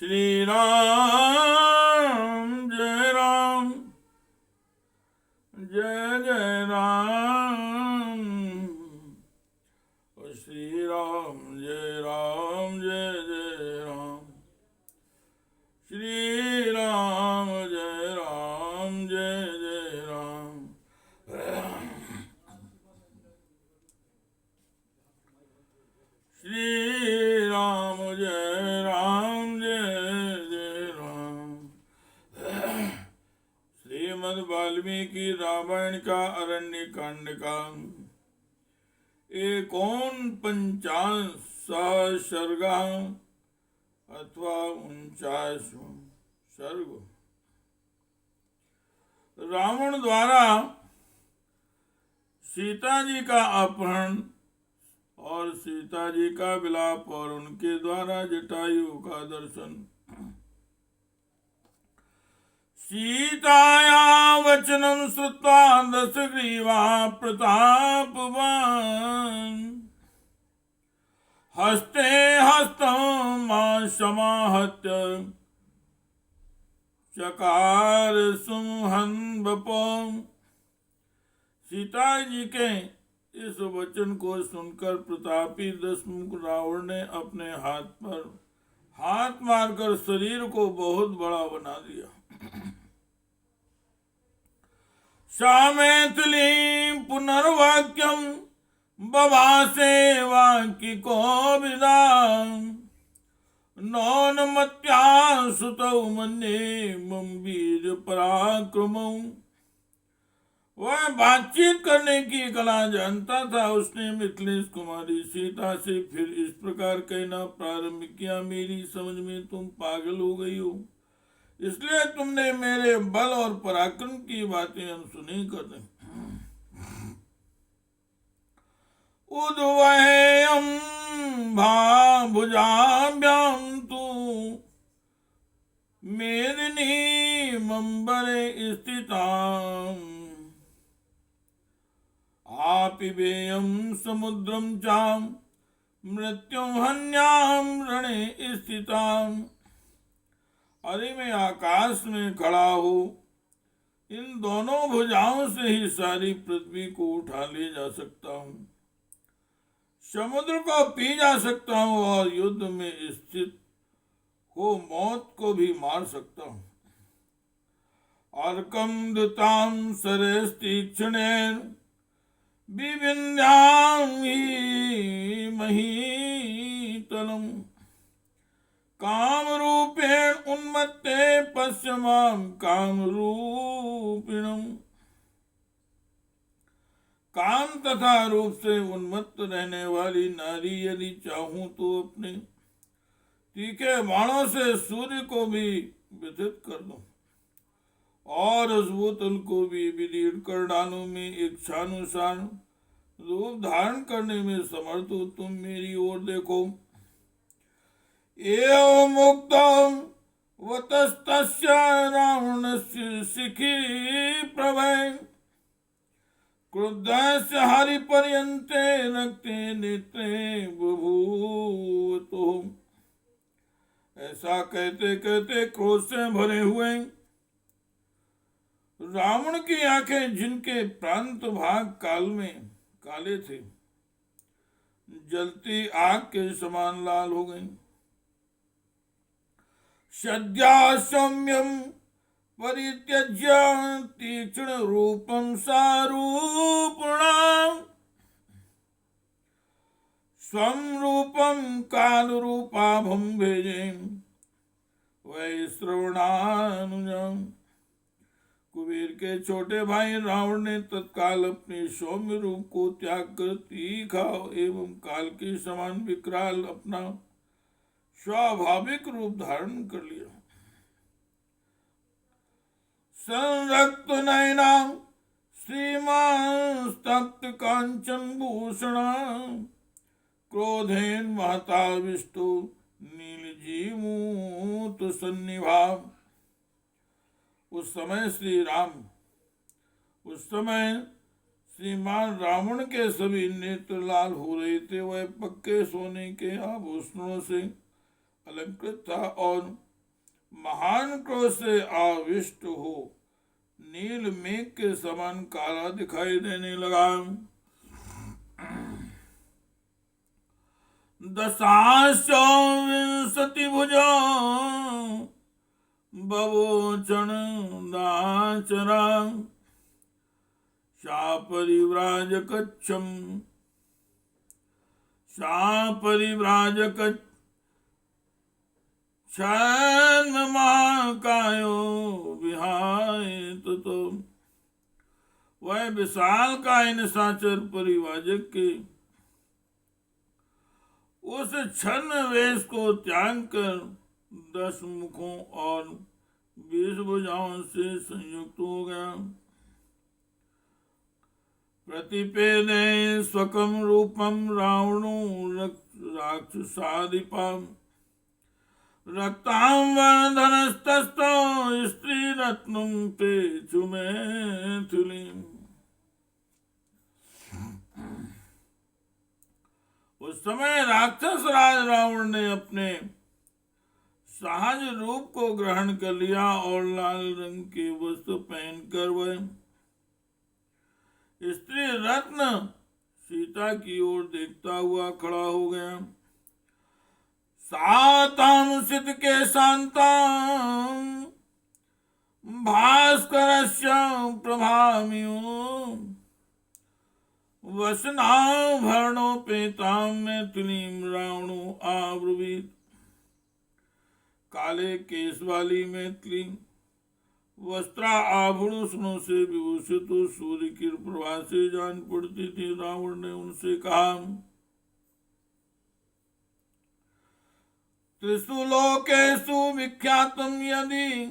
श्री राम जय राम जय जय राम। श्री राम जय जय राम। श्री राम जय जय राम। श्री राम जय जय राम। श्रीमद् वाल्मीकि रामायण का अरण्य कांड का 49 सर्ग अथवा 49वां सर्ग। रावण द्वारा सीता जी का अपहरण और सीता जी का विलाप और उनके द्वारा जटायु का दर्शन। सीताया वचनं श्रुत्वा दशग्रीवा प्रतापवान् हस्ते हस्तं समाहत्य चकार सुमहन् वपुः। सीता जी के इस वचन को सुनकर प्रतापी दशमुख रावण ने अपने हाथ पर हाथ मारकर शरीर को बहुत बड़ा बना दिया। सामैथिली पुनर्वाक्यम बभासे वाक्यको विदा नौनमत्या सुतौ मन्ये मम वीर पराक्रमौ। वह बातचीत करने की कला जानता था। उसने मिथिलेश कुमारी सीता से फिर इस प्रकार कहना प्रारंभ किया, मेरी समझ में तुम पागल हो गई हो, इसलिए तुमने मेरे बल और पराक्रम की बातें अनसुनी कर दी। उद्वहेयं भुजाभ्यां तु मेदिनी मंबरे स्थिताम् आपिबेयं समुद्रं चाम मृत्युं हन्याम रणे स्थिताम्। अरे मैं आकाश में खड़ा हूँ, इन दोनों भुजाओं से ही सारी पृथ्वी को उठा ले जा सकता हूँ, समुद्र को पी जा सकता हूँ और युद्ध में स्थित हो मौत को भी मार सकता हूँ। अर्कं दतां सरस्तीक्ष्णेन विविन्ध्यामि महीतलम् कामरूपेण उन्मत्ते पश्य मां कामरूपिणम्। काम तथा रूप से उन्मत्त रहने वाली नारी यदि चाहूं तो अपने तीखे बाणों से सूर्य को भी व्यथित कर दूं और उस भूतल को भी विदीर्ण कर डालूं। में इच्छानुसार रूप धारण करने में समर्थ हूं। तुम मेरी ओर देखो। एवं मुक्तं वतस्तस्य रावणस्य शिखी प्रभय क्रुद्धस्य हरिपर्यन्ते रक्ते नेत्रे बभूवतु। ऐसा कहते कहते क्रोध से भरे हुए रावण की आंखें, जिनके प्रांत भाग काल में काले थे, जलती आग के समान लाल हो गई। सद्या सौम्यं परित्यज्य तीक्ष्ण रूपं सारूपिणाम् स्वं रूपं कालरूपाभं भेजे वैश्रवणानुजम्। कुबेर के छोटे भाई रावण ने तत्काल अपने सौम्य रूप को त्याग कर तीखा एवं काल के समान विकराल अपना स्वाभाविक रूप धारण कर लिया। संरक्त नयना श्रीमान तप्त कांचन भूषणा क्रोधेन महताविष्टो नीलजीमूत सन्निभा। उस समय श्रीमान रावण के सभी नेत्र लाल हो रहे थे। वह पक्के सोने के आभूषणों से अलंकृत था और महान क्रोध से आविष्ट हो नील मेघ के समान काला दिखाई देने लगा। दशांशो विंशति भुजो बवोचन दाचरा शापरिव्राजकच्छम शापरिव्राजक महाकायो विहाय तो वह विशाल काय निशाचर परिवाजक के उस छन्न वेश को त्याग कर 10 मुखों और 20 भुजाओं से संयुक्त हो गया। प्रतिपेदे स्वकम रूपम रावणो राक्षसाधिपम रक्तांबरधनस्तस्थो स्त्री रत्नुं ते चुमेथिलीम्। उस समय राक्षस राज रावण ने अपने सहज रूप को ग्रहण कर लिया और लाल रंग के वस्त्र पहनकर वह स्त्री रत्न सीता की ओर देखता हुआ खड़ा हो गया। सातानुसित के शांतां भास्करस्य प्रभामियो वसनाभरणोपेतां मैथिलीं रावणो आब्रवीत। काले केस वाली मैथिली वस्त्रा आभूषणों से विभूषित सूर्य की प्रभा से जान पड़ती थी। रावण ने उनसे कहा, त्रिषु लोकेषु विख्यातम यदि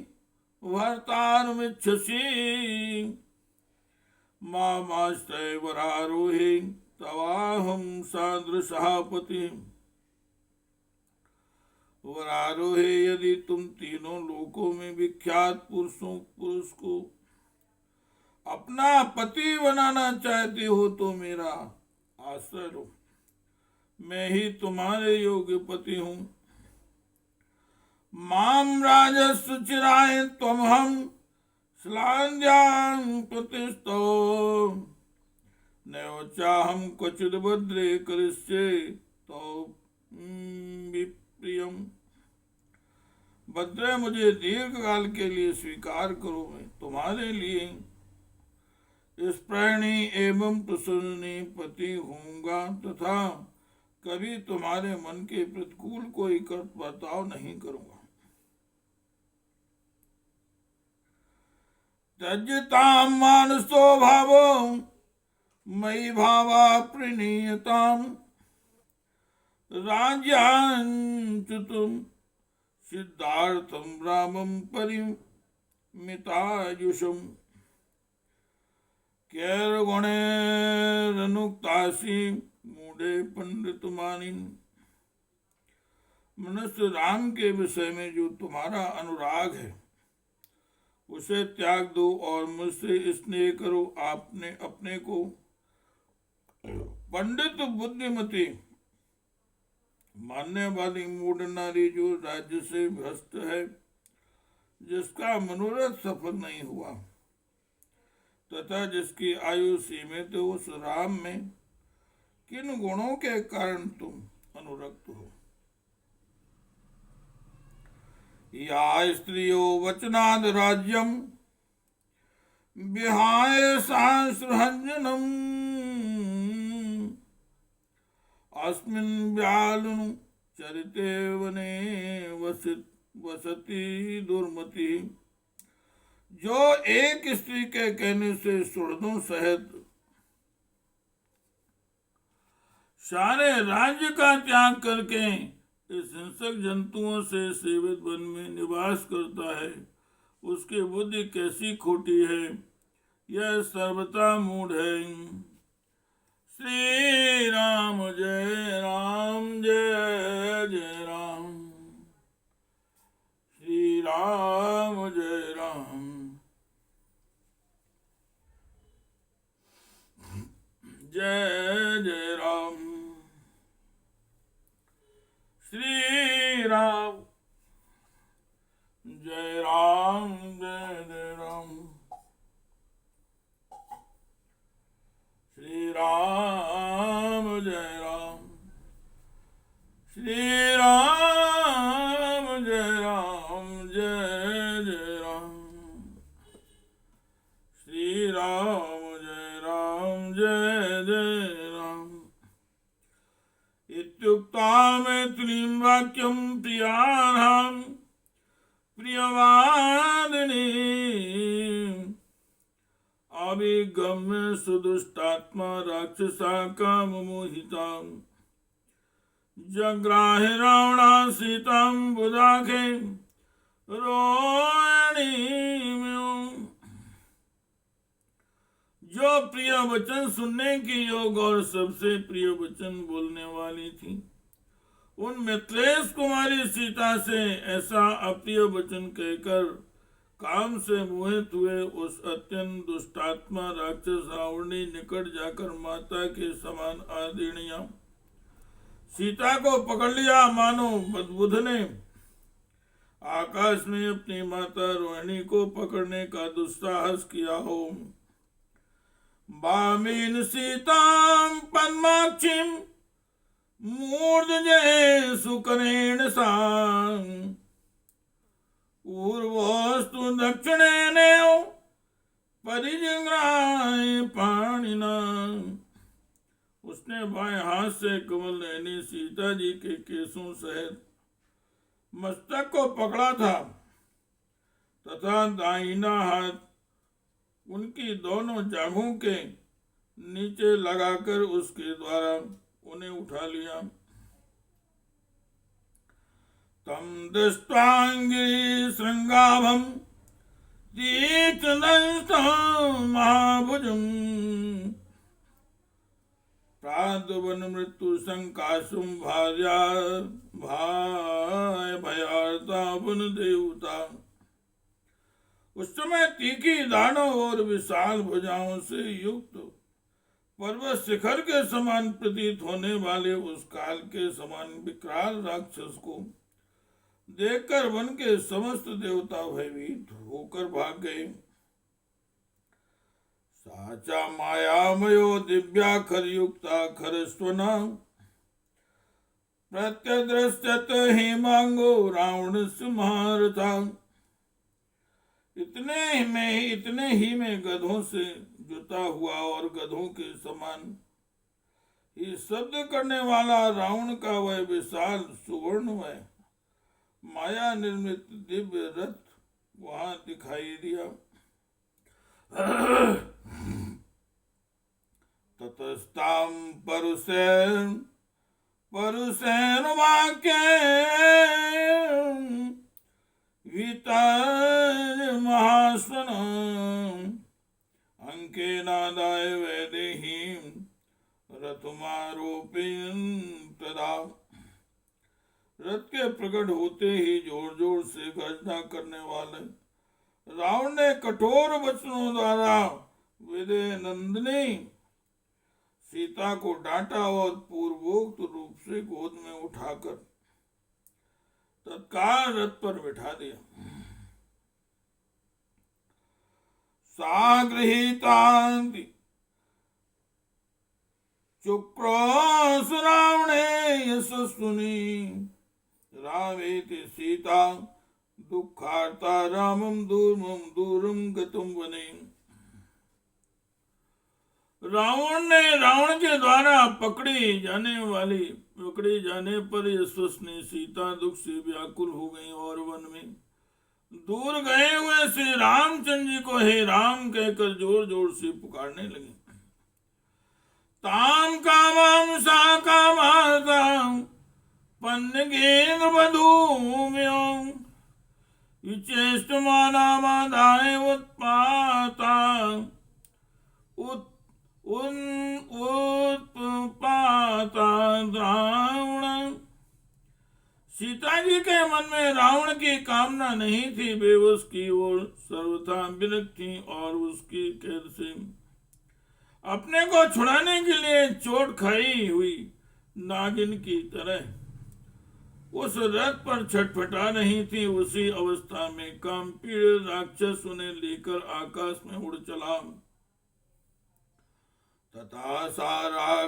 भर्तारमिच्छसि मामाश्रय वरारोहे तवाहम सादृशः पति। वरारोहे यदि तुम तीनों लोकों में विख्यात पुरुष को अपना पति बनाना चाहते हो तो मेरा आश्रय लो, मैं ही तुम्हारे योग्य पति हूँ। माम राजस्व चिराय त्वमहं श्लाघ्यां प्रतिष्ठो नैव चाहं क्वचिद् भद्रे करिष्ये तो विप्रियम्। भद्रे, मुझे दीर्घ काल के लिए स्वीकार करो, मैं तुम्हारे लिए इस प्राणी एवं प्रसन्नी पति होऊंगा तथा कभी तुम्हारे मन के प्रतिकूल कोई बर्ताव नहीं करूंगा। त्यज्यतां मानसो भावो मयि भावा प्रणीयताम् राज्याच्युतम् सिद्धार्थं रामं परिमितायुषम् कैर्गुणैरनुक्तासि मूढ़े पंडित मानिन्। मनुष्य राम के विषय में जो तुम्हारा अनुराग है उसे त्याग दो और मुझसे स्नेह करो। आपने अपने को पंडित बुद्धिमती मानने वाली मूढ़ नारी जो राज्य से भ्रष्ट है, जिसका मनोरथ सफल नहीं हुआ तथा जिसकी आयु सीमित है, उस राम में किन गुणों के कारण तुम अनुरक्त हो। या स्त्रियो वचनाद राज्यम विहाय सांसृहंजनम अस्मिन् व्यालुनु चरिते वने वसति दुर्मति। जो एक स्त्री के कहने से सुहृदों सहित सारे राज्य का त्याग करके इस हिंसक जंतुओं से सेवित वन में निवास करता है, उसकी बुद्धि कैसी खोटी है, यह सर्वथा मूढ़ है। श्री राम जय राम जय जय राम, श्री राम जय राम जय जय राम, श्री राम वाक्यम प्रियाणाम प्रियवादिनी अभिगम्य सुदुष्टात्मा राक्षसा काम मोहिता जग्राहे रावणा सीतां बुदाखे रोहिणी। जो प्रिय वचन सुनने की योग्य और सबसे प्रिय वचन बोलने वाली थी, उन मिथिलेश कुमारी सीता से ऐसा अप्रिय वचन कहकर काम से मोहित हुए उस अत्यंत दुष्टात्मा राक्षस रावण ने निकट जाकर माता के समान आदरणीय सीता को पकड़ लिया, मानो बुध ने आकाश में अपनी माता रोहिणी को पकड़ने का दुस्साहस किया हो। बामीन सीतां पद्माक्षीं मूर्धजे सुकरेण सां पूर्वोस्तु दक्षिणेनेव परिजग्राहे पाणिना। उसने बाएं हाथ से कमल नयनी सीता जी के केसों सहित मस्तक को पकड़ा था तथा दाहिना हाथ उनकी दोनों जांघों के नीचे लगाकर उसके द्वारा उन्हें उठा लिया। तम दृष्ट्वांगी श्रृंगाभम तीक्ष्णदंष्टं महाभुजम् प्रादुवन मृत्यु संकाशुम भार्या भाय भयार्ता वन देवता। उस समय तीखी दानों और विशाल भुजाओं से युक्त पर्वत शिखर के समान प्रतीत होने वाले उस काल के समान विकराल राक्षस को देखकर वन के समस्त देवता भयभीत होकर भाग गए। साचा मायामयो दिव्याखर युक्ता खरस्वना प्रत्यदृश्यत हेमांगो रावण सिंहारथा। इतने ही में गधों से जुता हुआ और गधों के समान ही शब्द करने वाला रावण का वह विशाल सुवर्णमय माया निर्मित दिव्य रथ वहां दिखाई दिया। ततस्तां परुषेण वाक्ये महास्वन अंकेनादाय वैदेहीं रथमारोपयन् तदा। रथ के प्रकट होते ही जोर जोर से गर्जना करने वाले रावण ने कठोर वचनों द्वारा विदेह नंदिनी सीता को डांटा और पूर्वोक्त रूप से गोद में उठाकर तत्काल रथ पर बिठा दिया। सागृहीतांति चुक्रोस रावणे यशस्विनी रामेति सीता दुखार्ता रामं दूरम गतम वने। रावण ने रावण के द्वारा पकड़ी जाने पर यशस्विनी सीता दुख से व्याकुल हो गई और वन में दूर गए हुए श्री रामचंद्र जी को हे राम कहकर जोर जोर से पुकारने लगी। ताम कामम सा कामाताम पन्नगेन्द्र वधूम्यों विचेष्टमानामादाय उत्पाता उत्पाता रावण। सीता जी के मन में रावण की कामना नहीं थी, वे उसकी ओर सर्वथा विरक्त थी और उसकी कैद से अपने को छुड़ाने के लिए चोट खाई हुई नागिन की तरह उस रथ पर छटपटा रही थी। उसी अवस्था में कामपीड़ राक्षस उन्हें लेकर आकाश में उड़ चला। तथा सा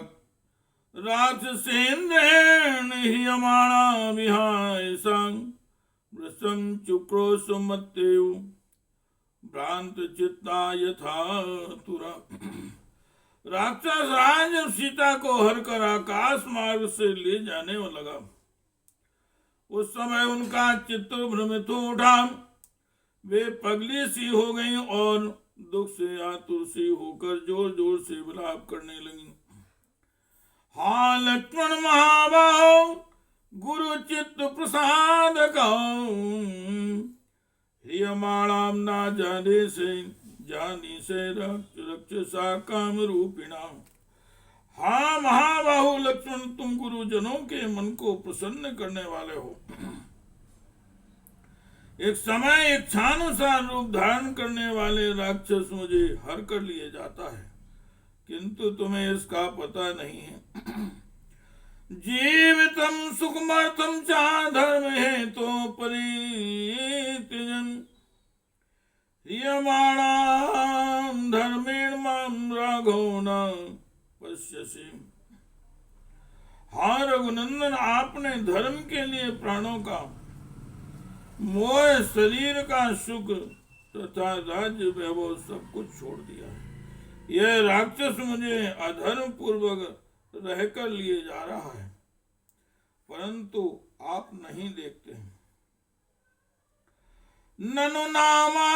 राक्षसेन्द्रेण ह्रियमाणा विहाय वृषं चुक्रो सुमत्तेव भ्रांत चित्ता यथा तुरा। राक्षस राज सीता को हर कर आकाश मार्ग से ले जाने लगा उस समय उनका चित्त भ्रमित हो उठा, वे पगली सी हो गईं और दुख से आतुर सी होकर जोर जोर से विलाप करने लगी। हा लक्ष्मण महाबाहो गुरु चित्त प्रसाद हियमाणाम ना जाने से जानी से रक्षसा काम रूपिणा। हाँ महाबाहु लक्ष्मण, तुम गुरुजनों के मन को प्रसन्न करने वाले हो। एक समय इच्छानुसार रूप धारण करने वाले राक्षस मुझे हर कर लिए जाता है, किंतु तुम्हें इसका पता नहीं है। जीवितम सुखमर्थम चा धर्म है तो परित्यजन यमाणाम धर्मेण माम राघव न पश्यसि। हाँ रघुनंदन, आपने धर्म के लिए प्राणों का मोह, शरीर का सुख तथा राज्य वैभव सब कुछ छोड़ दिया है। यह राक्षस मुझे अधर्म पूर्वक रहकर लिए जा रहा है, परंतु आप नहीं देखते हैं। ननु नामा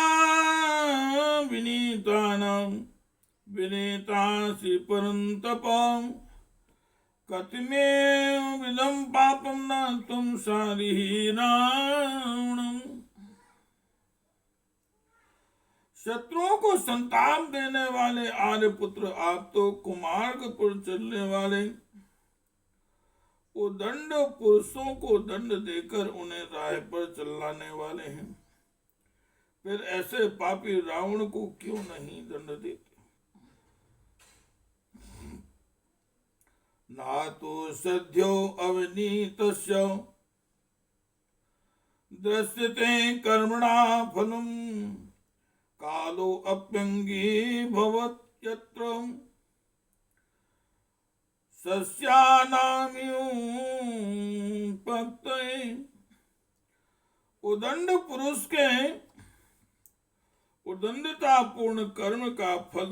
विनीतानां विनीतासि परंतपं कतिमेव विदं पापं न तुम सारिहीनाणं। शत्रुओं को संताप देने वाले आर्यपुत्र, आप तो कुमार्ग पर चलने वाले उदंड पुरुषों को दंड देकर उन्हें राह पर चलाने वाले हैं। फिर ऐसे पापी रावण को क्यों नहीं दंड देते? ना तो सद्यो अवनीतस्य दृश्यते कर्मणा फलम् कालो अप्यंगी भवत्यत्र सस्यानाम्युपक्तये। उदंड पुरुष के उदंडता पूर्ण कर्म का फल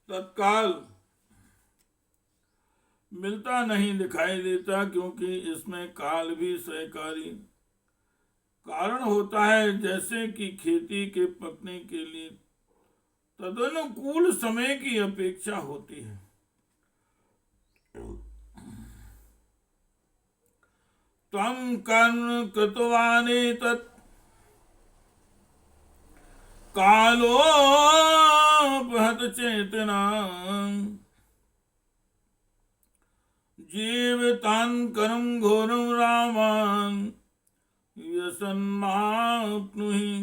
तत्काल मिलता नहीं दिखाई देता, क्योंकि इसमें काल भी सहकारी कारण होता है। जैसे कि खेती के पकने के लिए तदनुकूल समय की अपेक्षा होती है, त्वं कर्म कृतवानेतत् कालोपहत चेतना जीवितान् कर्म घोरं रामान् व्यसन्माप्नुहि।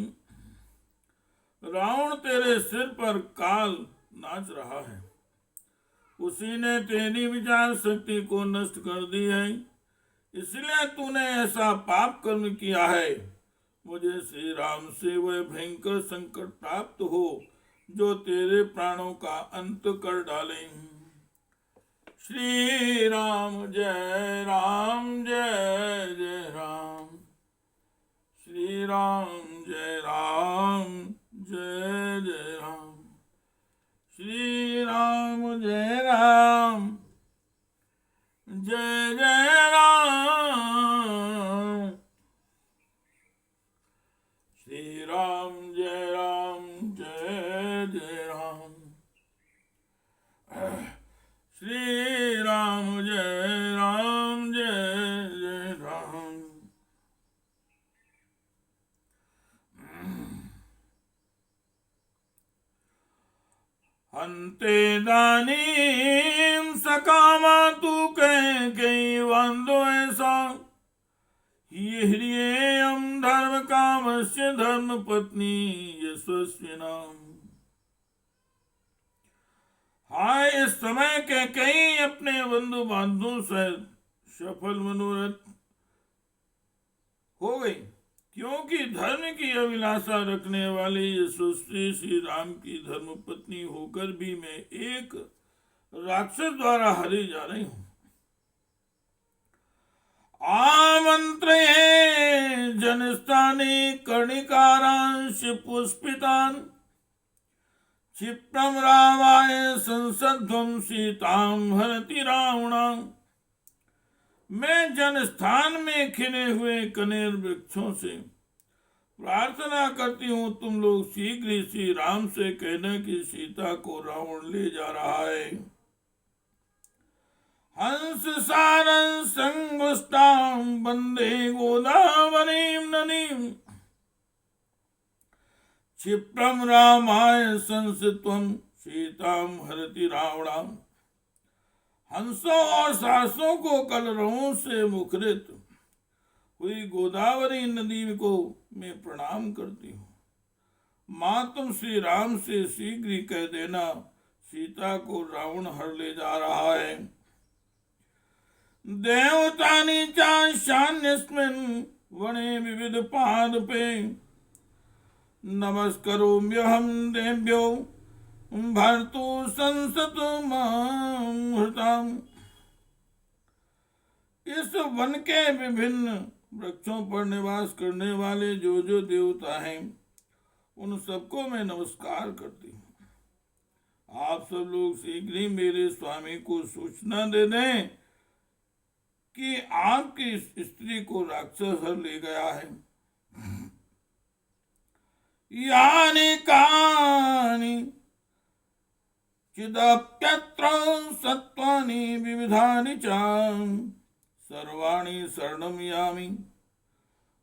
रावण, तेरे सिर पर काल नाच रहा है, उसी ने तेरी विचार शक्ति को नष्ट कर दी है, इसलिए तूने ऐसा पाप कर्म किया है। मुझे श्री राम से वह भयंकर संकट प्राप्त हो जो तेरे प्राणों का अंत कर डाले। श्री राम जय जय राम, श्री राम जय जय राम, श्री राम जय जय राम, श्री राम जय जय राम, श्री राम जय जय राम। हन्ते दानीं सकामा तू कई वंदो ऐसा ह्रियेयं धर्म कामस्य धर्म पत्नी यशस्विनाम। हाँ, इस समय के कई अपने बंधु बांधवों से सफल मनोरथ हो गई, क्योंकि धर्म की अभिलाषा रखने वाले यशस्वी श्री राम की धर्म पत्नी होकर भी मैं एक राक्षस द्वारा हरी जा रही हूं। आमंत्रये जनस्थाने कर्णिकारांश पुष्पितान् क्षिप्रम रामाय संसध्वं सीतां हरति रावणा। मैं जन स्थान में खिले हुए कनेर वृक्षों से प्रार्थना करती हूँ, तुम लोग शीघ्र ही श्री राम से कहना कि सीता को रावण ले जा रहा है। हंस सारं संगुष्टां वंदे गोदावरीं नदीं क्षिप्रं रामाय संसित्वं सीतां हरति रावणम्। हंसों और सासों को कलरवों से मुखरित हुई गोदावरी नदी को मैं प्रणाम करती हूँ। माँ, तुम श्री राम से शीघ्र ही कह देना सीता को रावण हर ले जा रहा है। देवतानि चाशान्यस्मिन् वने विविध पादपे नमस्करोम्यहं देव्यो भर्तु संसतु मां। इस वन के विभिन्न वृक्षों पर निवास करने वाले जो जो देवता हैं उन सबको मैं नमस्कार करती हूँ। आप सब लोग शीघ्र ही मेरे स्वामी को सूचना दे दें कि आपकी स्त्री को राक्षस हर ले गया है। यानि कानि चिदप्यत्र सत्वानि विविधानि च सर्वाणि शरणं यामि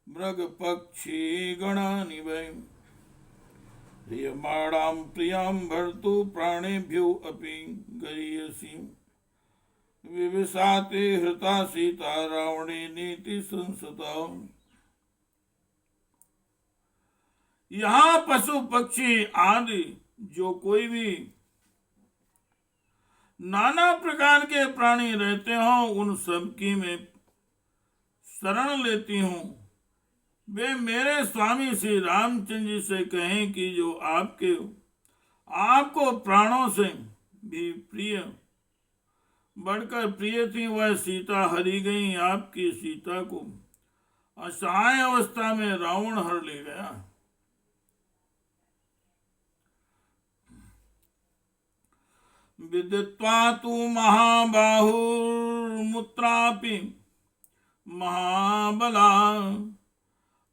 मृग पक्षी गणानि वै। प्रियमाणां प्रियां भर्तु प्राणेभ्यो अपि गरीयसी विविशाते हृता सीता रावणे नीति संसता। यहाँ पशु पक्षी आदि जो कोई भी नाना प्रकार के प्राणी रहते हो उन सब की मैं शरण लेती हूँ। वे मेरे स्वामी श्री रामचंद्र जी से कहें कि जो आपको प्राणों से भी प्रिय बढ़कर प्रिय थी वह सीता हरी गई। आपकी सीता को असहाय अवस्था में रावण हर ले गया। विदित्वा तु महाबाहुर्मुत्रापि महाबला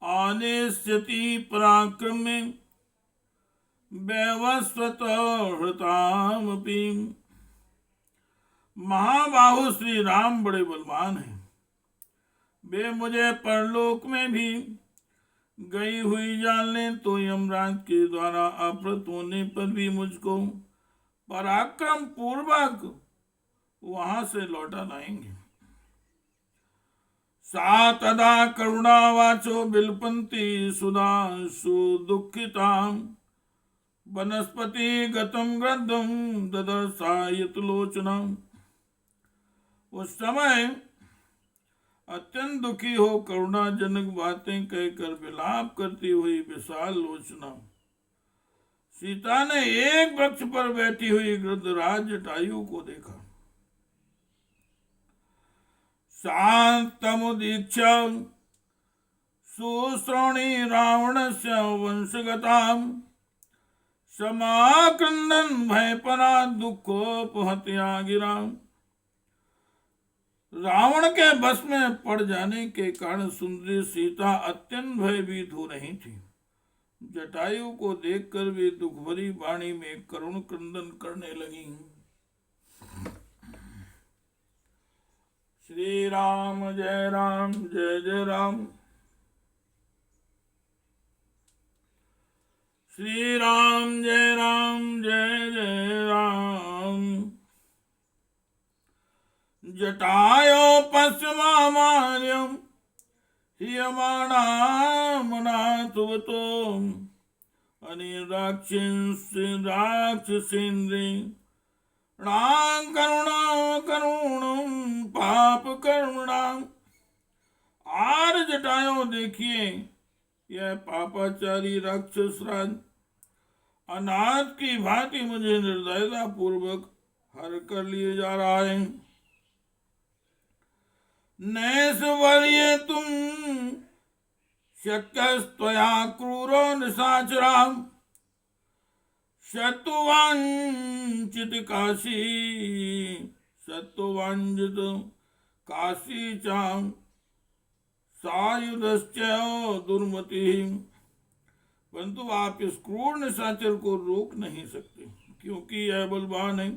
आनेष्यति पराक्रमे वैवस्वत हृतामपि। महाबाहु श्री राम बड़े बलवान हैं। वे मुझे परलोक में भी गई हुई जान लें तो यमराज के द्वारा अपहृत होने पर भी मुझको पराक्रम पूर्वक वहां से लौटा लाएंगे। सा तदा करुणावाचो बिलपन्ति सुधांशु दुखितां वनस्पति गतम गृद्धम ददर्शायतलोचनम्। उस समय अत्यंत दुखी हो करुणाजनक बातें कहकर विलाप करती हुई विशाल लोचना सीता ने एक वृक्ष पर बैठी हुई गृद्धराज जटायु को देखा। शांतमुदीक्ष्य सुश्रोणी रावणस्य वंशगताम् समाक्रंदन भयपरा दुखोपहत्या गिरा। रावण के बस में पड़ जाने के कारण सुंदरी सीता अत्यंत भयभीत हो रही थी। जटायु को देखकर वे दुख भरी वाणी में करुण क्रंदन करने लगी। श्री राम जय जय राम। श्री राम जय जय राम। जटायो पश्चिमामार्यम हियमाणामनाथुवतो राक्षसेन्द्रे करुणम पाप करुणाम। आर जटायो देखिए, यह पापाचारी राक्षस राज अनाथ की भांति मुझे निर्दयता पूर्वक हर कर लिए जा रहा है। नैश्वर्ये तुम शक्यस्त्वया क्रूरो निशाचराम् शत्रुवांचित काशी शत्रुवांचित काशी चाम सायुधश्च दुर्मति। परंतु आप इस क्रूर निशाचर को रोक नहीं सकते, क्योंकि यह बलवान है।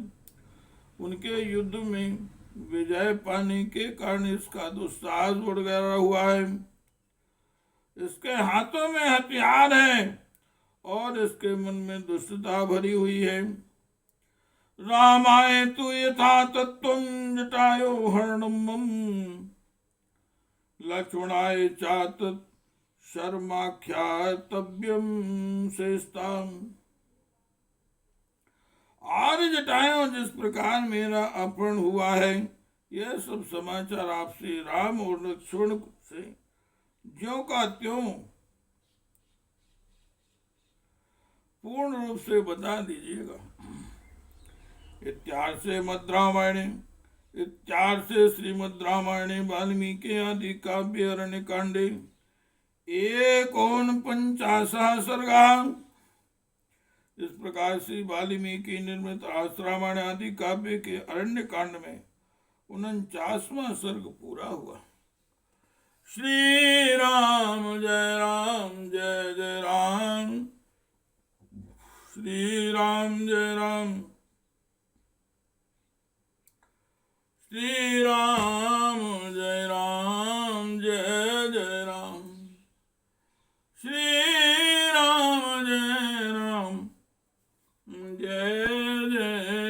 उनके युद्ध में विजय पाने के कारण इसका दुस्साहस बढ़ गया हुआ है। इसके हाथों में हथियार है और इसके मन में दुष्टता भरी हुई है। रामाय तु यथा तत्त्वं जटायो हरणम, लक्ष्मणाय चातत् शर्माख्यातव्यम शेषताम। और जटायों, जिस प्रकार मेरा अपहरण हुआ है, यह सब समाचार आपसे राम और लक्ष्मण से ज्यों का त्यों पूर्ण रूप से बता दीजिएगा। इत्यार्षे मद् रामायणे इत्यार्षे श्रीमद् रामायणे वाल्मीकि आदि काव्ये अरण्य कांडे 49 सर्गा। इस प्रकार से वाल्मीकि निर्मित रामायण आदि काव्य के अरण्य कांड में 49वां सर्ग पूरा हुआ। श्री राम जय जय राम, श्री राम जय राम, श्री राम जय राम, जय जय राम, श्री राम जय राम, जय जय